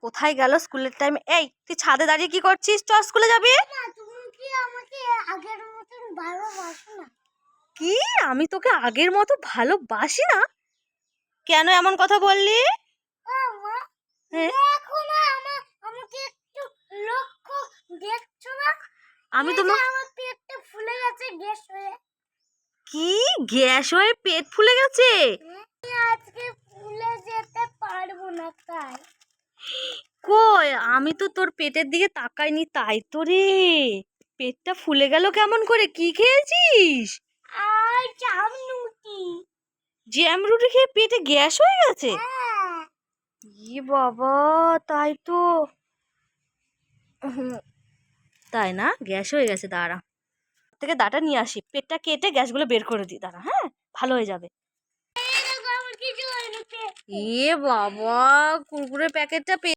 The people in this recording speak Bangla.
কোথায় গেল স্কুলের টাইমে? এই তুই ছাদে দাঁড়িয়ে কি করছিস? চ স্কুলে যাবি। কি আমি তোকে আগের মতো ভালোবাসি না? কেন এমন কথা বললি? আমি তোমার ফুলে গেছে গ্যাস হয়ে। কি গ্যাস হয়ে পেট ফুলে গেছে? আজকে ফুলে যেতে পারবো না তাই। কই আমি তো তোর পেটের দিকে তাকাইনি, তাই তো রে পেটটা ফুলে গেল কেমন করে? কি খেয়েছিস? আর জ্যাম রুটি খেয়ে পেটে গ্যাস হয়ে গেছে? ই বাবা, তাই তো। তাই না, গ্যাস হয়ে গেছে। দাঁড়া থেকে দাঁটা নিয়ে আসি, পেটটা কেটে গ্যাসগুলো বের করে দিই। দাঁড়া, হ্যাঁ ভালো হয়ে যাবে। এ বাবা, কুরকুরে প্যাকেটটা